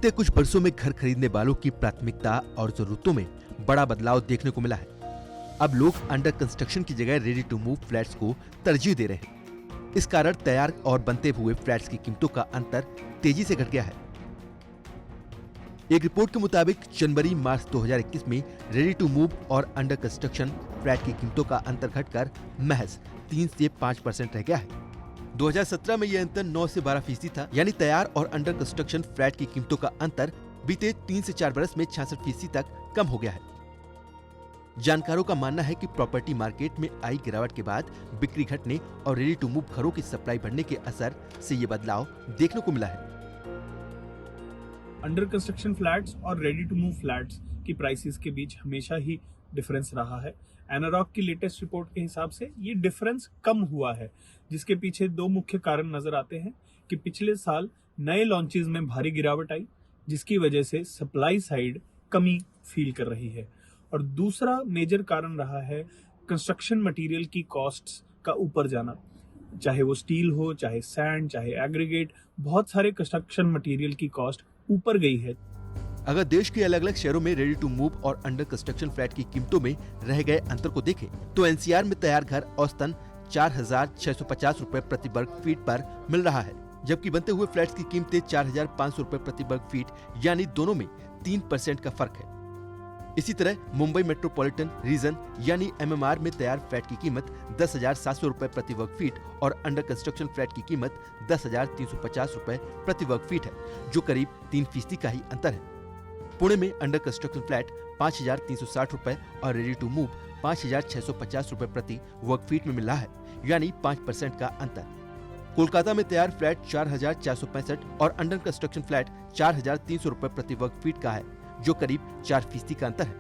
बीते कुछ वर्षों में घर खरीदने वालों की प्राथमिकता और जरूरतों में बड़ा बदलाव देखने को मिला है। अब लोग अंडर कंस्ट्रक्शन की जगह रेडी टू मूव फ्लैट्स को तरजीह दे रहे हैं। इस कारण तैयार और बनते हुए फ्लैट्स की कीमतों का अंतर तेजी से घट गया है। एक रिपोर्ट के मुताबिक जनवरी मार्च 2021 में रेडी टू मूव और अंडर कंस्ट्रक्शन फ्लैट की कीमतों का अंतर घटकर महज 3 से 5% रह गया है। 2017 में यह अंतर 9 से 12% था, यानी तैयार और अंडर कंस्ट्रक्शन फ्लैट की कीमतों का अंतर बीते 3 से 4 वर्ष में 66% तक कम हो गया है। जानकारों का मानना है कि प्रॉपर्टी मार्केट में आई गिरावट के बाद बिक्री घटने और रेडी टू मूव घरों की सप्लाई बढ़ने के असर से ये बदलाव देखने को मिला है। अंडर कंस्ट्रक्शन फ्लैट्स और रेडी टू मूव फ्लैट्स की प्राइसेस के बीच हमेशा ही डिफरेंस रहा है। एनारॉक की लेटेस्ट रिपोर्ट के हिसाब से ये डिफरेंस कम हुआ है, जिसके पीछे दो मुख्य कारण नजर आते हैं कि पिछले साल नए लॉन्चेस में भारी गिरावट आई, जिसकी वजह से सप्लाई साइड कमी फील कर रही है, और दूसरा मेजर कारण रहा है कंस्ट्रक्शन मटेरियल की कॉस्ट्स का ऊपर जाना। चाहे वो स्टील हो, चाहे सैंड, चाहे एग्रीगेट, बहुत सारे कंस्ट्रक्शन मटेरियल की कॉस्ट ऊपर गई है। अगर देश के अलग अलग शहरों में रेडी टू मूव और अंडर कंस्ट्रक्शन फ्लैट की कीमतों में रह गए अंतर को देखें तो एनसीआर में तैयार घर औसतन 4,650 रुपए प्रति वर्ग फीट पर मिल रहा है, जबकि बनते हुए फ्लैट्स की कीमतें 4,500 रुपए प्रति वर्ग फीट, यानी दोनों में 3% का फर्क है। इसी तरह मुंबई मेट्रोपॉलिटन रीजन यानी एमएमआर में तैयार फ्लैट की कीमत 10,700 रुपए प्रति वर्ग फीट और अंडर कंस्ट्रक्शन फ्लैट की कीमत 10,350 रुपए प्रति वर्ग फीट है, जो करीब 3% का ही अंतर है। पुणे में अंडर कंस्ट्रक्शन फ्लैट 5,360 रुपए और रेडी टू मूव 5,650 रुपए प्रति वर्ग फीट में मिल रहा है, यानी 5% का अंतर। कोलकाता में तैयार फ्लैट 4,465 और अंडर कंस्ट्रक्शन फ्लैट 4,300 रुपए प्रति वर्ग फीट का है, जो करीब 4% का अंतर है।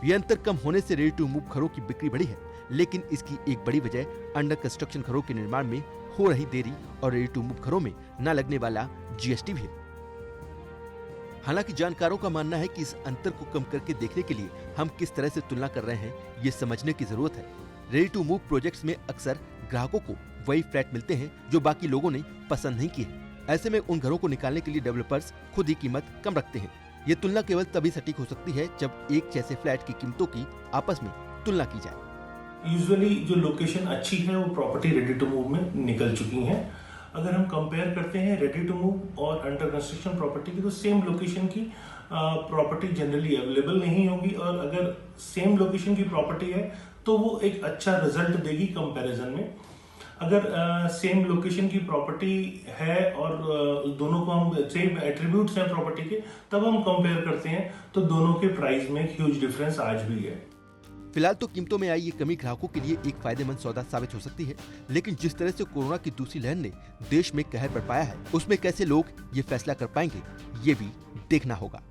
यह अंतर कम होने से रेडी टू मूव घरों की बिक्री बढ़ी है, लेकिन इसकी एक बड़ी वजह अंडर कंस्ट्रक्शन घरों के निर्माण में हो रही देरी और रेडी टू मूव घरों में न लगने वाला जीएसटी भी है। हालांकि जानकारों का मानना है कि इस अंतर को कम करके देखने के लिए हम किस तरह से तुलना कर रहे हैं, ये समझने की जरूरत है। रेडी टू मूव प्रोजेक्ट्स में अक्सर ग्राहकों को वही फ्लैट मिलते हैं जो बाकी लोगों ने पसंद नहीं किए। ऐसे में उन घरों को निकालने के लिए डेवलपर्स खुद ही कीमत कम रखते हैं। ये तुलना केवल तभी सटीक हो सकती है जब एक जैसे फ्लैट की कीमतों की आपस में तुलना की जाए। यूजुअली जो लोकेशन अच्छी है वो प्रॉपर्टी रेडी टू मूव में निकल चुकी हैं। अगर हम कंपेयर करते हैं रेडी टू मूव और अंडर कंस्ट्रक्शन प्रॉपर्टी की, तो सेम लोकेशन की प्रॉपर्टी जनरली अवेलेबल नहीं होगी, और अगर सेम लोकेशन की प्रॉपर्टी है तो वो एक अच्छा रिजल्ट देगी कंपैरिजन में। अगर सेम लोकेशन की प्रॉपर्टी है और दोनों को हम सेम एट्रीब्यूट्स हैं प्रॉपर्टी के, तब हम कंपेयर करते हैं तो दोनों के प्राइस में ह्यूज डिफरेंस आज भी है। फिलहाल तो कीमतों में आई ये कमी ग्राहकों के लिए एक फायदेमंद सौदा साबित हो सकती है, लेकिन जिस तरह से कोरोना की दूसरी लहर ने देश में कहर बरपाया है, उसमें कैसे लोग ये फैसला कर पाएंगे, ये भी देखना होगा।